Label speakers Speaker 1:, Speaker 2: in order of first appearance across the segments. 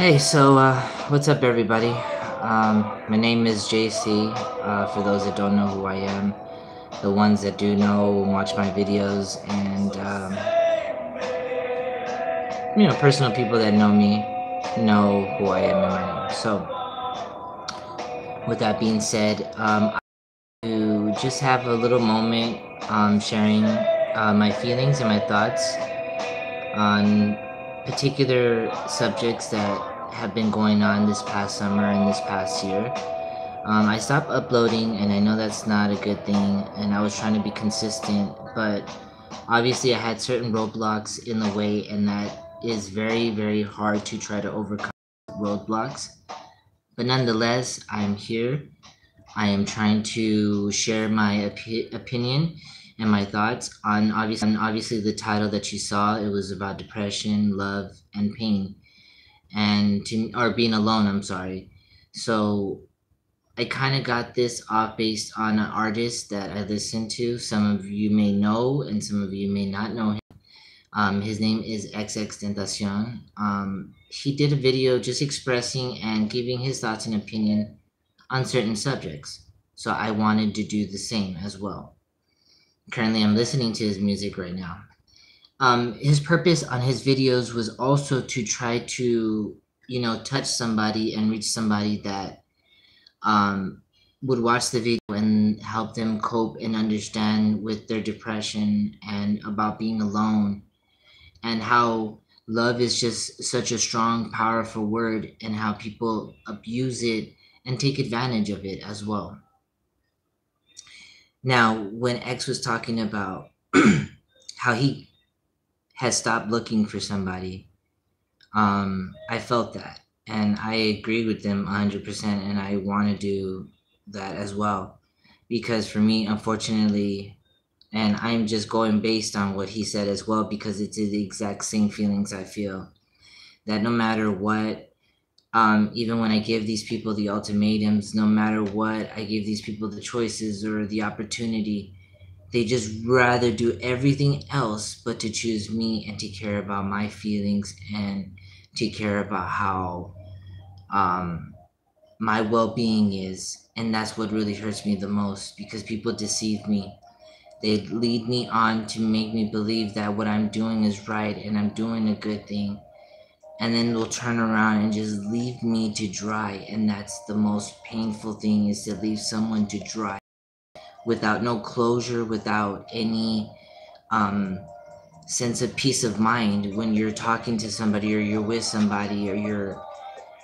Speaker 1: What's up, everybody? My name is JC. For those that don't know who I am, the ones that do know watch my videos, and personal people that know me know who I am and my name. With that being said, to just have a little moment sharing my feelings and my thoughts on particular subjects that have been going on this past summer and this past year. I stopped uploading, and I know that's not a good thing, and I was trying to be consistent, but obviously I had certain roadblocks in the way, and that is very, very hard to try to overcome roadblocks. But nonetheless, I'm here. I am trying to share my opinion and my thoughts on obviously the title that you saw. It was about depression, love, and pain, or being alone. I'm sorry. So I kind of got this off based on an artist that I listen to. Some of you may know, and some of you may not know him. His name is XXXTentacion. He did a video just expressing and giving his thoughts and opinion on certain subjects. So I wanted to do the same as well. Currently, I'm listening to his music right now. His purpose on his videos was also to try to, touch somebody and reach somebody that would watch the video and help them cope and understand with their depression and about being alone, and how love is just such a strong, powerful word, and how people abuse it and take advantage of it as well. Now, when X was talking about how he has stopped looking for somebody, I felt that, and I agree with them 100%, and I want to do that as well, because for me, unfortunately, and I'm just going based on what he said as well, because it's the exact same feelings I feel, that no matter what, even when I give these people the ultimatums, no matter what, I give these people the choices or the opportunity, they just rather do everything else but to choose me and to care about my feelings and to care about how my well-being is. And that's what really hurts me the most, because people deceive me. They lead me on to make me believe that what I'm doing is right and I'm doing a good thing, and then they'll turn around and just leave me to dry. And that's the most painful thing, is to leave someone to dry without no closure, without any sense of peace of mind when you're talking to somebody or you're with somebody or you're,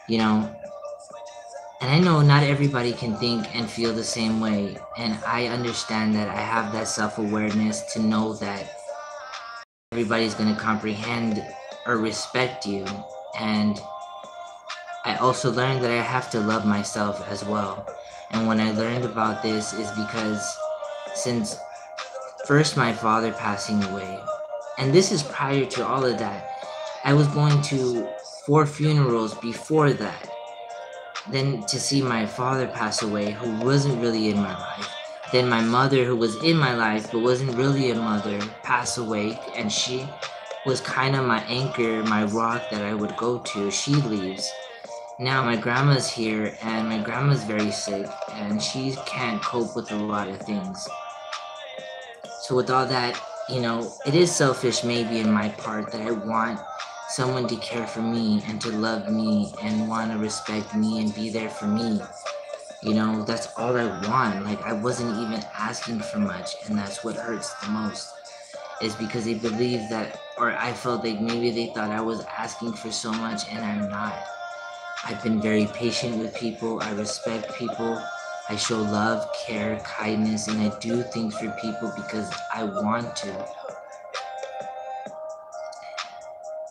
Speaker 1: you know. And I know not everybody can think and feel the same way, and I understand that. I have that self-awareness to know that everybody's going to comprehend or respect you. And I also learned that I have to love myself as well. And when I learned about this is because since first my father passing away, and this is prior to all of that, I was going to 4 funerals before that. Then to see my father pass away, who wasn't really in my life. Then my mother, who was in my life but wasn't really a mother, pass away, and she was kind of my anchor, my rock that I would go to. She leaves. Now my grandma's here, and my grandma's very sick, and she can't cope with a lot of things. So with all that, it is selfish maybe in my part that I want someone to care for me and to love me and want to respect me and be there for me. That's all I want. Like, I wasn't even asking for much, and that's what hurts the most, is because they believe that, or I felt like maybe they thought I was asking for so much, and I'm not. I've been very patient with people. I respect people. I show love, care, kindness, and I do things for people because I want to.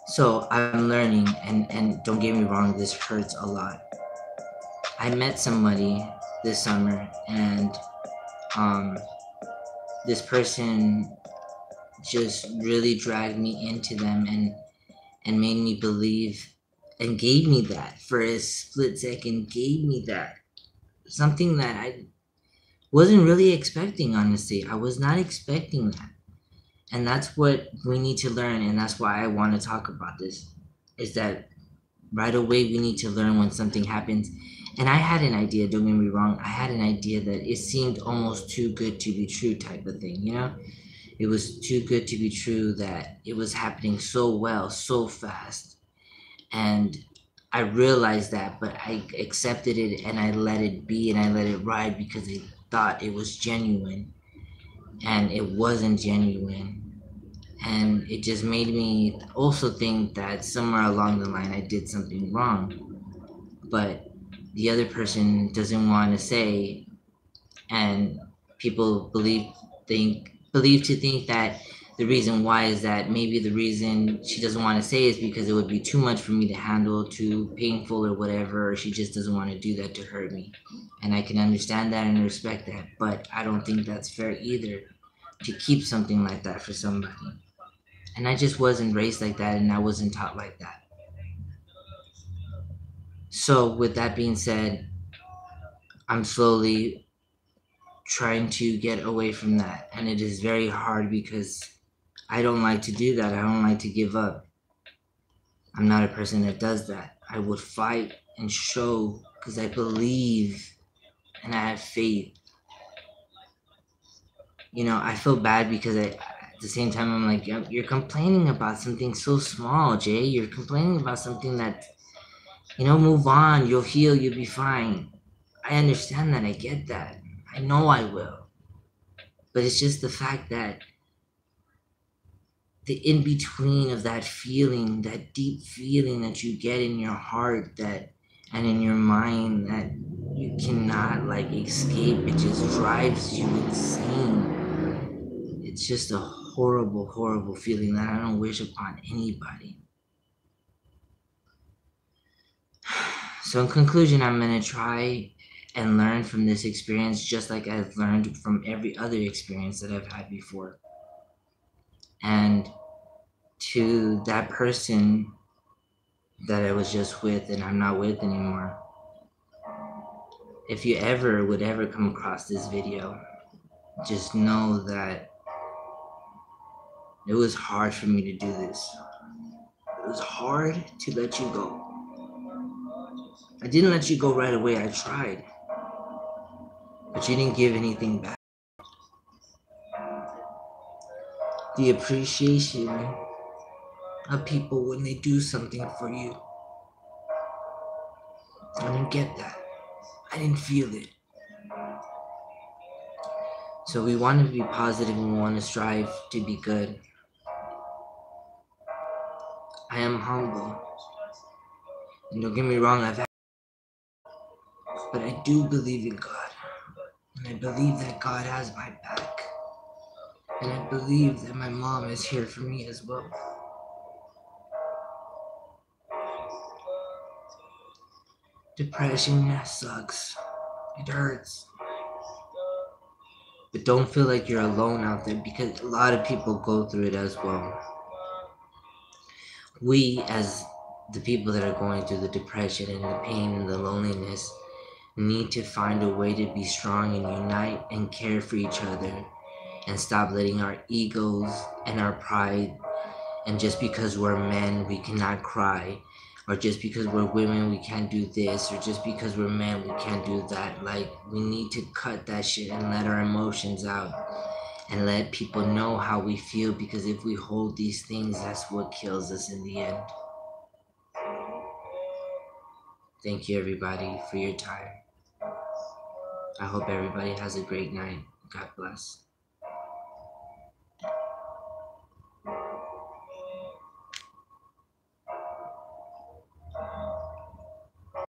Speaker 1: So I'm learning, and don't get me wrong, this hurts a lot. I met somebody this summer, and this person just really dragged me into them and made me believe, and gave me that for a split second, gave me that. Something that I wasn't really expecting, honestly. I was not expecting that. And that's what we need to learn, and that's why I want to talk about this, is that Right away, we need to learn when something happens. And I had an idea, don't get me wrong, I had an idea that it seemed almost too good to be true type of thing, you know? It was too good to be true that it was happening so well, so fast. And I realized that, but I accepted it and I let it be and I let it ride because I thought it was genuine. And it wasn't genuine. And it just made me also think that somewhere along the line I did something wrong. But the other person doesn't want to say, and people believe to think that the reason why is that maybe the reason she doesn't want to say is because it would be too much for me to handle, too painful or whatever, or she just doesn't want to do that to hurt me. And I can understand that and respect that, but I don't think that's fair either to keep something like that for somebody. And I just wasn't raised like that and I wasn't taught like that. So with that being said, I'm slowly trying to get away from that. And it is very hard because I don't like to do that. I don't like to give up. I'm not a person that does that. I would fight and show because I believe and I have faith. You know, I feel bad because at the same time, I'm like, you're complaining about something so small, Jay. You're complaining about something that, move on. You'll heal. You'll be fine. I understand that. I get that. I know I will. But it's just the fact that the in between of that feeling, that deep feeling that you get in your heart that and in your mind that you cannot like escape, it just drives you insane. It's just a horrible, horrible feeling that I don't wish upon anybody. So in conclusion, I'm gonna try and learn from this experience just like I've learned from every other experience that I've had before. And to that person that I was just with and I'm not with anymore, if you would ever come across this video, just know that it was hard for me to do this. It was hard to let you go. I didn't let you go right away. I tried, but you didn't give anything back. The appreciation of people when they do something for you. I didn't get that. I didn't feel it. So we want to be positive and we want to strive to be good. I am humble. And don't get me wrong, but I do believe in God. And I believe that God has my back. And I believe that my mom is here for me as well. Depression sucks. It hurts. But don't feel like you're alone out there because a lot of people go through it as well. We, as the people that are going through the depression and the pain and the loneliness, need to find a way to be strong and unite and care for each other and stop letting our egos and our pride and just because we're men we cannot cry, or just because we're women we can't do this, or just because we're men we can't do that. Like, we need to cut that shit and let our emotions out and let people know how we feel, because if we hold these things, that's what kills us in the end. Thank you everybody for your time. I hope everybody has a great night. God bless.